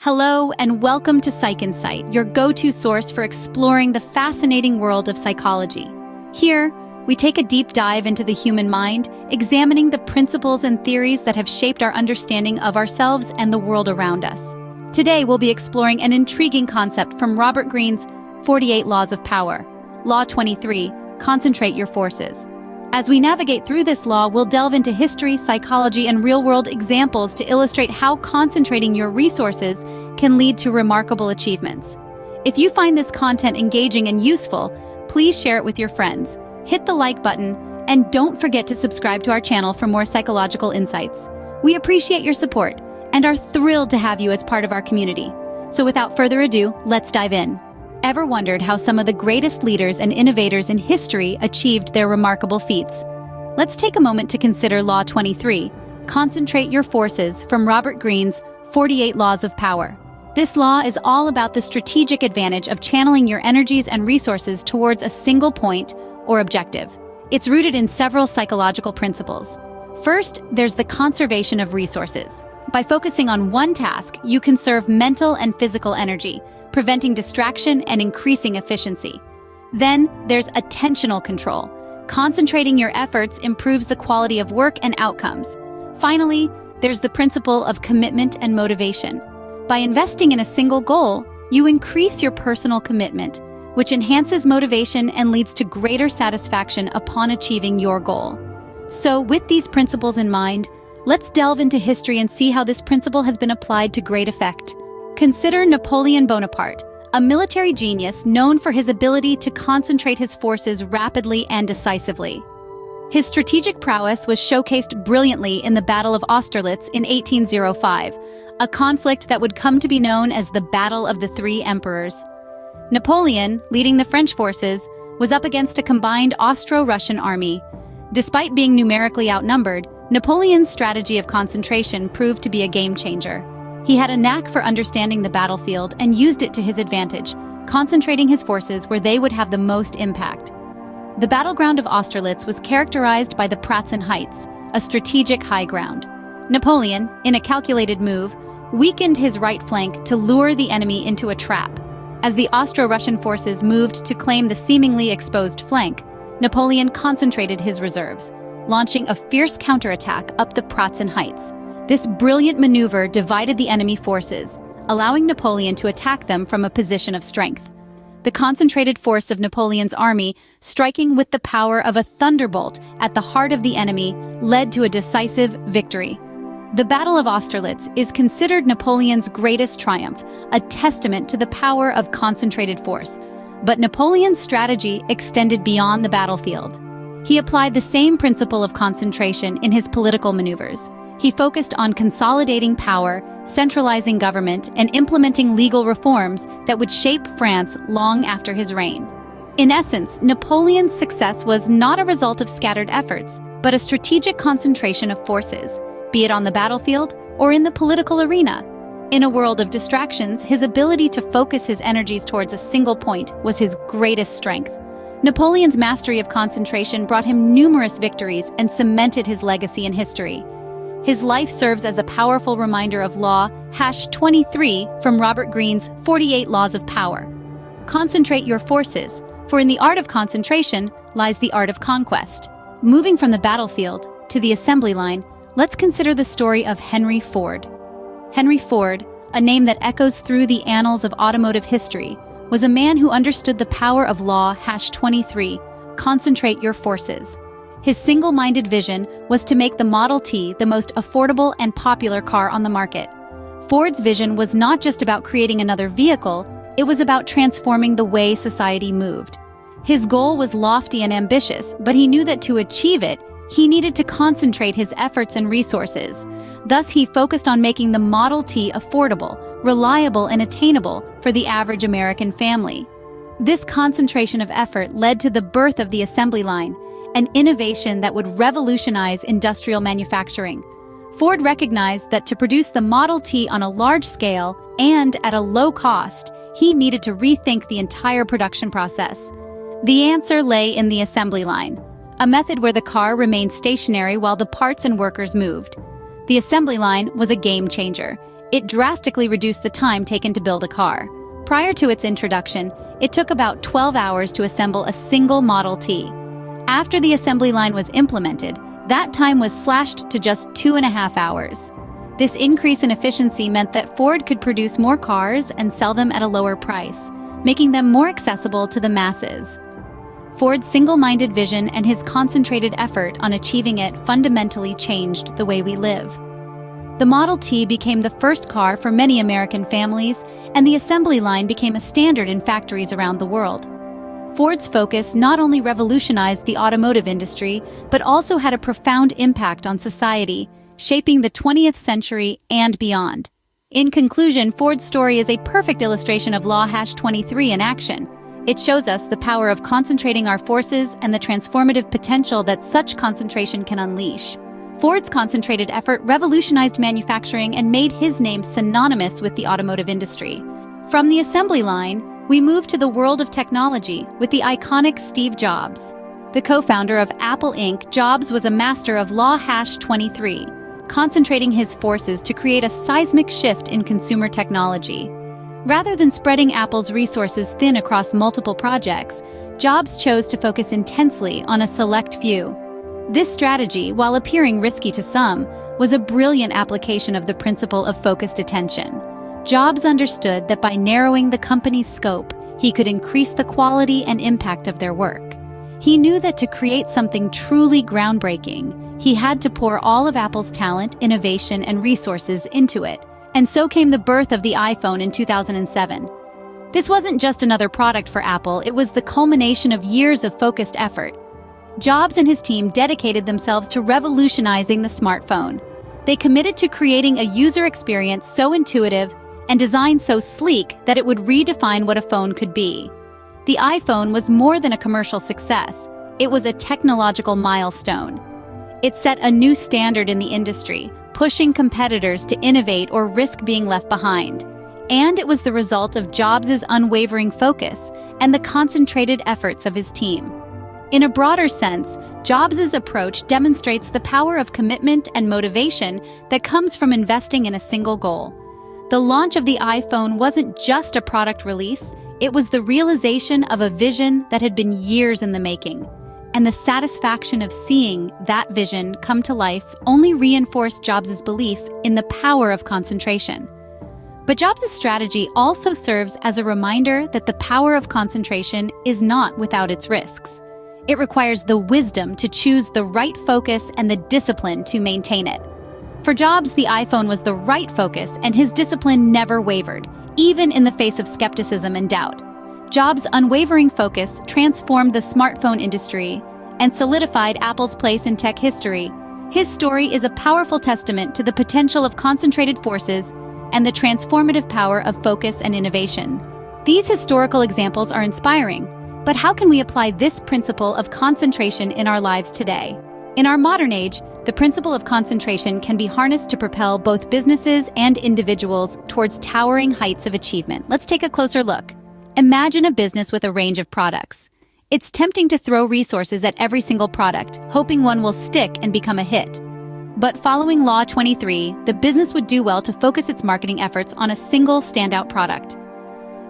Hello and welcome to Psych Insight, your go-to source for exploring the fascinating world of psychology. Here, we take a deep dive into the human mind, examining the principles and theories that have shaped our understanding of ourselves and the world around us. Today, we'll be exploring an intriguing concept from Robert Greene's 48 Laws of Power. Law 23, concentrate your forces. As we navigate through this law, we'll delve into history, psychology, and real-world examples to illustrate how concentrating your resources can lead to remarkable achievements. If you find this content engaging and useful, please share it with your friends, hit the like button, and don't forget to subscribe to our channel for more psychological insights. We appreciate your support and are thrilled to have you as part of our community. So without further ado, let's dive in. Ever wondered how some of the greatest leaders and innovators in history achieved their remarkable feats? Let's take a moment to consider Law 23, Concentrate Your Forces, from Robert Greene's 48 Laws of Power. This law is all about the strategic advantage of channeling your energies and resources towards a single point or objective. It's rooted in several psychological principles. First, there's the conservation of resources. By focusing on one task, you conserve mental and physical energy, preventing distraction and increasing efficiency. Then, there's attentional control. Concentrating your efforts improves the quality of work and outcomes. Finally, there's the principle of commitment and motivation. By investing in a single goal, you increase your personal commitment, which enhances motivation and leads to greater satisfaction upon achieving your goal. So, with these principles in mind, let's delve into history and see how this principle has been applied to great effect. Consider Napoleon Bonaparte, a military genius known for his ability to concentrate his forces rapidly and decisively. His strategic prowess was showcased brilliantly in the Battle of Austerlitz in 1805, a conflict that would come to be known as the Battle of the Three Emperors. Napoleon, leading the French forces, was up against a combined Austro-Russian army. Despite being numerically outnumbered, Napoleon's strategy of concentration proved to be a game-changer. He had a knack for understanding the battlefield and used it to his advantage, concentrating his forces where they would have the most impact. The battleground of Austerlitz was characterized by the Pratzen Heights, a strategic high ground. Napoleon, in a calculated move, weakened his right flank to lure the enemy into a trap. As the Austro-Russian forces moved to claim the seemingly exposed flank, Napoleon concentrated his reserves, launching a fierce counterattack up the Pratzen Heights. This brilliant maneuver divided the enemy forces, allowing Napoleon to attack them from a position of strength. The concentrated force of Napoleon's army, striking with the power of a thunderbolt at the heart of the enemy, led to a decisive victory. The Battle of Austerlitz is considered Napoleon's greatest triumph, a testament to the power of concentrated force. But Napoleon's strategy extended beyond the battlefield. He applied the same principle of concentration in his political maneuvers. He focused on consolidating power, centralizing government, and implementing legal reforms that would shape France long after his reign. In essence, Napoleon's success was not a result of scattered efforts, but a strategic concentration of forces, be it on the battlefield or in the political arena. In a world of distractions, his ability to focus his energies towards a single point was his greatest strength. Napoleon's mastery of concentration brought him numerous victories and cemented his legacy in history. His life serves as a powerful reminder of Law 23 from Robert Greene's 48 Laws of Power. Concentrate your forces, for in the art of concentration lies the art of conquest. Moving from the battlefield to the assembly line, let's consider the story of Henry Ford. Henry Ford, a name that echoes through the annals of automotive history, was a man who understood the power of Law 23, concentrate your forces. His single-minded vision was to make the Model T the most affordable and popular car on the market. Ford's vision was not just about creating another vehicle, it was about transforming the way society moved. His goal was lofty and ambitious, but he knew that to achieve it, he needed to concentrate his efforts and resources. Thus, he focused on making the Model T affordable, reliable, and attainable for the average American family. This concentration of effort led to the birth of the assembly line, an innovation that would revolutionize industrial manufacturing. Ford recognized that to produce the Model T on a large scale and at a low cost, he needed to rethink the entire production process. The answer lay in the assembly line, a method where the car remained stationary while the parts and workers moved. The assembly line was a game changer. It drastically reduced the time taken to build a car. Prior to its introduction, it took about 12 hours to assemble a single Model T. After the assembly line was implemented, that time was slashed to just 2.5 hours. This increase in efficiency meant that Ford could produce more cars and sell them at a lower price, making them more accessible to the masses. Ford's single-minded vision and his concentrated effort on achieving it fundamentally changed the way we live. The Model T became the first car for many American families, and the assembly line became a standard in factories around the world. Ford's focus not only revolutionized the automotive industry, but also had a profound impact on society, shaping the 20th century and beyond. In conclusion, Ford's story is a perfect illustration of Law 23 in action. It shows us the power of concentrating our forces and the transformative potential that such concentration can unleash. Ford's concentrated effort revolutionized manufacturing and made his name synonymous with the automotive industry. From the assembly line, we move to the world of technology with the iconic Steve Jobs. The co-founder of Apple Inc., Jobs was a master of Law 23, concentrating his forces to create a seismic shift in consumer technology. Rather than spreading Apple's resources thin across multiple projects, Jobs chose to focus intensely on a select few. This strategy, while appearing risky to some, was a brilliant application of the principle of focused attention. Jobs understood that by narrowing the company's scope, he could increase the quality and impact of their work. He knew that to create something truly groundbreaking, he had to pour all of Apple's talent, innovation, and resources into it. And so came the birth of the iPhone in 2007. This wasn't just another product for Apple, it was the culmination of years of focused effort. Jobs and his team dedicated themselves to revolutionizing the smartphone. They committed to creating a user experience so intuitive and designed so sleek that it would redefine what a phone could be. The iPhone was more than a commercial success, it was a technological milestone. It set a new standard in the industry, pushing competitors to innovate or risk being left behind. And it was the result of Jobs' unwavering focus and the concentrated efforts of his team. In a broader sense, Jobs' approach demonstrates the power of commitment and motivation that comes from investing in a single goal. The launch of the iPhone wasn't just a product release, it was the realization of a vision that had been years in the making. And the satisfaction of seeing that vision come to life only reinforced Jobs' belief in the power of concentration. But Jobs' strategy also serves as a reminder that the power of concentration is not without its risks. It requires the wisdom to choose the right focus and the discipline to maintain it. For Jobs, the iPhone was the right focus, and his discipline never wavered, even in the face of skepticism and doubt. Jobs' unwavering focus transformed the smartphone industry and solidified Apple's place in tech history. His story is a powerful testament to the potential of concentrated forces and the transformative power of focus and innovation. These historical examples are inspiring, but how can we apply this principle of concentration in our lives today? In our modern age, the principle of concentration can be harnessed to propel both businesses and individuals towards towering heights of achievement. Let's take a closer look. Imagine a business with a range of products. It's tempting to throw resources at every single product, hoping one will stick and become a hit. But following Law 23, the business would do well to focus its marketing efforts on a single standout product.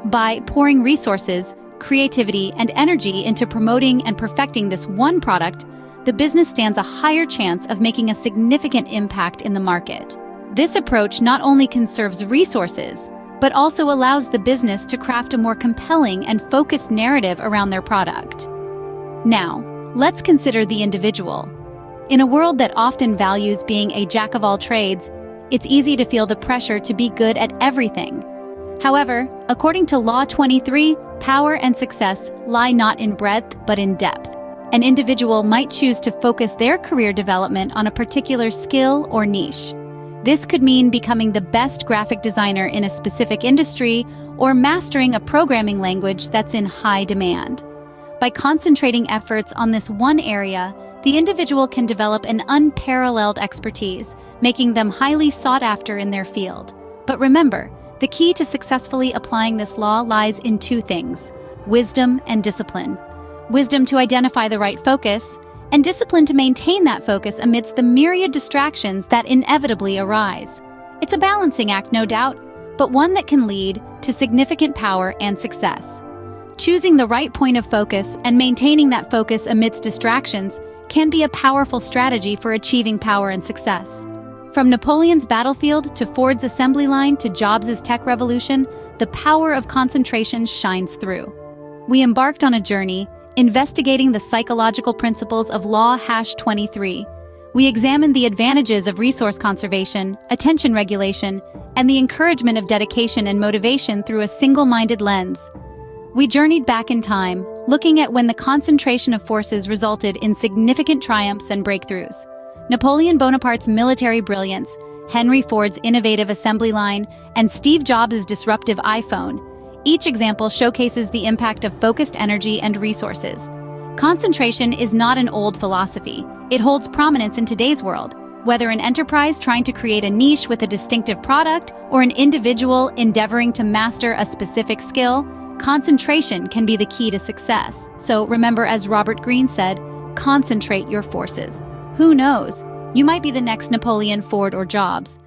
By pouring resources, creativity, and energy into promoting and perfecting this one product, the business stands a higher chance of making a significant impact in the market. This approach not only conserves resources, but also allows the business to craft a more compelling and focused narrative around their product. Now, let's consider the individual. In a world that often values being a jack of all trades, it's easy to feel the pressure to be good at everything. However, according to Law 23, power and success lie not in breadth but in depth. An individual might choose to focus their career development on a particular skill or niche. This could mean becoming the best graphic designer in a specific industry or mastering a programming language that's in high demand. By concentrating efforts on this one area, the individual can develop an unparalleled expertise, making them highly sought after in their field. But remember, the key to successfully applying this law lies in two things: wisdom and discipline. Wisdom to identify the right focus, and discipline to maintain that focus amidst the myriad distractions that inevitably arise. It's a balancing act, no doubt, but one that can lead to significant power and success. Choosing the right point of focus and maintaining that focus amidst distractions can be a powerful strategy for achieving power and success. From Napoleon's battlefield to Ford's assembly line to Jobs' tech revolution, the power of concentration shines through. We embarked on a journey investigating the psychological principles of Law #23. We examined the advantages of resource conservation, attention regulation, and the encouragement of dedication and motivation through a single-minded lens. We journeyed back in time, looking at when the concentration of forces resulted in significant triumphs and breakthroughs. Napoleon Bonaparte's military brilliance, Henry Ford's innovative assembly line, and Steve Jobs' disruptive iPhone. Each example showcases the impact of focused energy and resources. Concentration is not an old philosophy. It holds prominence in today's world. Whether an enterprise trying to create a niche with a distinctive product or an individual endeavoring to master a specific skill, concentration can be the key to success. So remember, as Robert Greene said, concentrate your forces. Who knows? You might be the next Napoleon, Ford, or Jobs.